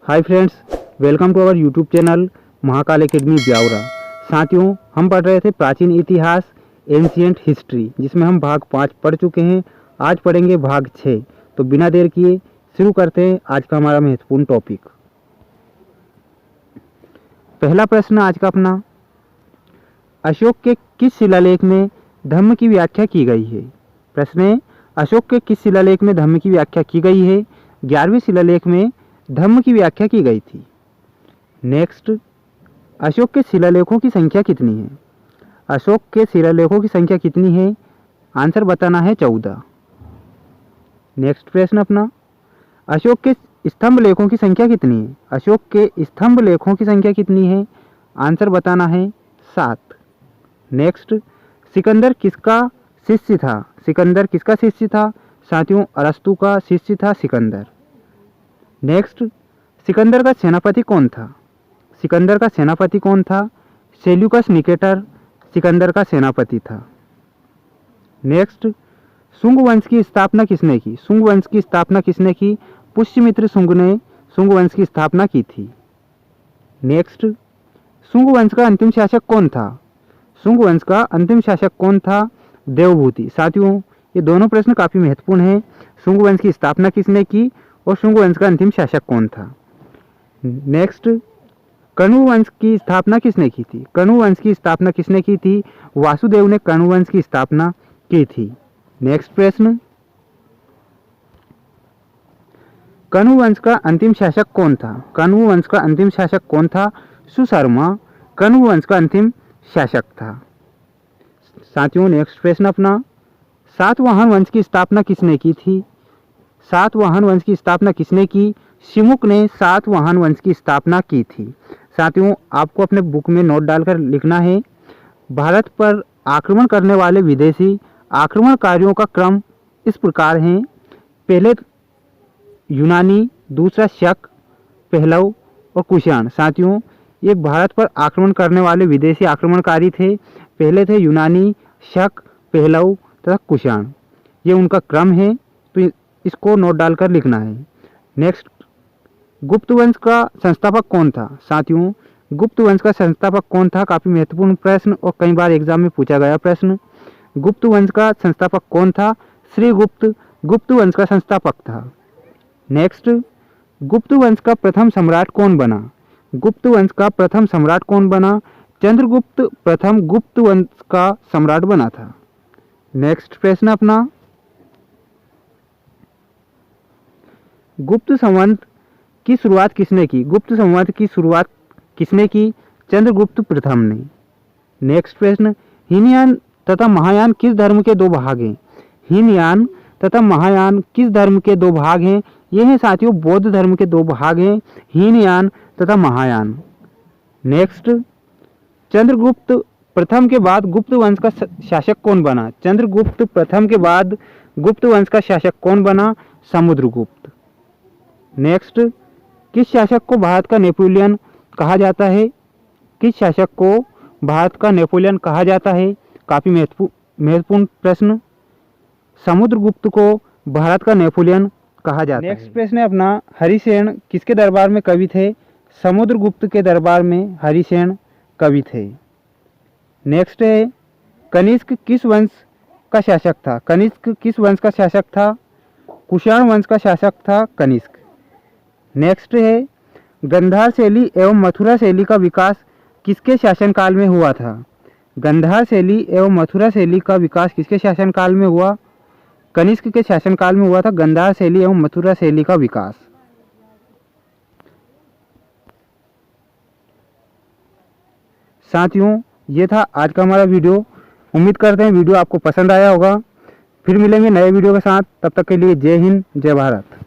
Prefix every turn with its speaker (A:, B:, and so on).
A: Hi friends, welcome to our YouTube channel Mahakal academy Beawar. साथियों, हम पढ़ रहे थे प्राचीन इतिहास एंशिएंट हिस्ट्री, जिसमें हम भाग 5 पढ़ चुके हैं। आज पढ़ेंगे भाग 6। तो बिना देर किए शुरू करते हैं आज का हमारा महत्वपूर्ण टॉपिक। पहला प्रश्न आज का अपना, अशोक के किस शिलालेख में धम्म की व्याख्या की गई है? प्रश्न है, अशोक के किस शिलालेख में धम्म की व्याख्या की गई है? 11वें शिलालेख में धम्म की व्याख्या की गई थी। नेक्स्ट, अशोक के शिलालेखों की संख्या कितनी है? अशोक के शिलालेखों की संख्या कितनी है? आंसर बताना है 14। नेक्स्ट प्रश्न अपना, अशोक के स्तंभ लेखों की संख्या कितनी है? अशोक के स्तंभ लेखों की संख्या कितनी है? आंसर बताना है 7। नेक्स्ट, सिकंदर किसका शिष्य था? सिकंदर किसका शिष्य था? साथियों, अरस्तु का शिष्य था सिकंदर। नेक्स्ट, सिकंदर का सेनापति कौन था? सिकंदर का सेनापति कौन था? सेल्यूकस निकेटर सिकंदर का सेनापति था। नेक्स्ट, शुंग वंश की स्थापना किसने की? शुंग वंश की स्थापना किसने की? पुष्यमित्र शुंग ने शुंग वंश की स्थापना की थी। नेक्स्ट, शुंग वंश का अंतिम शासक कौन था? शुंग वंश का अंतिम शासक कौन था? देवभूति। साथियों, ये दोनों प्रश्न काफी महत्वपूर्ण हैं। शुंग वंश की स्थापना किसने की और शुंग वंश का अंतिम शासक कौन था? नेक्स्ट, कण्व वंश की स्थापना किसने की थी? कण्व वंश की स्थापना किसने की थी? वासुदेव ने कण्व वंश की स्थापना की थी। नेक्स्ट प्रश्न, कण्व वंश का अंतिम शासक कौन था? कण्व वंश का अंतिम शासक कौन था? सुशर्मा कण्व वंश का अंतिम शासक था। साथियों, नेक्स्ट प्रश्न अपना, सातवाहन वंश की स्थापना किसने की थी? सातवाहन वंश की स्थापना किसने की? शिमुक ने सातवाहन वंश की स्थापना की थी। साथियों, आपको अपने बुक में नोट डालकर लिखना है, भारत पर आक्रमण करने वाले विदेशी आक्रमणकारियों का क्रम इस प्रकार है। पहले यूनानी, दूसरा शक, पहलव और कुषाण। साथियों, ये भारत पर आक्रमण करने वाले विदेशी आक्रमणकारी थे। पहले थे यूनानी, शक, पहलव तथा कुषाण। ये उनका क्रम है, तो इसको नोट डालकर लिखना है। नेक्स्ट, गुप्त वंश का संस्थापक कौन था? साथियों, गुप्त वंश का संस्थापक कौन था? काफी महत्वपूर्ण प्रश्न और कई बार एग्जाम में पूछा गया प्रश्न। गुप्त वंश का संस्थापक कौन था? श्रीगुप्त गुप्त वंश का संस्थापक था। नेक्स्ट, गुप्त वंश का प्रथम सम्राट कौन बना? गुप्त वंश का प्रथम सम्राट कौन बना? चंद्रगुप्त प्रथम गुप्त वंश का सम्राट बना था। नेक्स्ट प्रश्न अपना, गुप्त संवत की शुरुआत किसने की? गुप्त संवत की शुरुआत किसने की? चंद्रगुप्त प्रथम ने। नेक्स्ट प्रश्न, हीनयान तथा महायान किस धर्म के दो भाग हैं? हीनयान तथा महायान किस धर्म के दो भाग हैं? ये हैं साथियों बौद्ध धर्म के दो भाग हैं, हीनयान तथा महायान। नेक्स्ट, चंद्रगुप्त प्रथम के बाद गुप्त वंश का शासक कौन बना? चंद्रगुप्त प्रथम के बाद गुप्त वंश का शासक कौन बना? समुद्रगुप्त। नेक्स्ट, किस शासक को भारत का नेपोलियन कहा जाता है? किस शासक को भारत का नेपोलियन कहा जाता है? काफी महत्वपूर्ण प्रश्न। समुद्रगुप्त को भारत का नेपोलियन कहा जाता है। नेक्स्ट प्रश्न है अपना, हरिसेन किसके दरबार में कवि थे? समुद्रगुप्त के दरबार में हरिसेन कवि थे। नेक्स्ट है, कनिष्क किस वंश का शासक था? कनिष्क किस वंश का शासक था? कुषाण वंश का शासक था कनिष्क। नेक्स्ट है, गंधार शैली एवं मथुरा शैली का विकास किसके शासनकाल में हुआ था? गंधार शैली एवं मथुरा शैली का विकास किसके शासनकाल में हुआ? कनिष्क के शासनकाल में हुआ था गंधार शैली एवं मथुरा शैली का विकास। साथियों, ये था आज का हमारा वीडियो। उम्मीद करते हैं वीडियो आपको पसंद आया होगा। फिर मिलेंगे नए वीडियो के साथ, तब तक के लिए जय हिंद, जय भारत।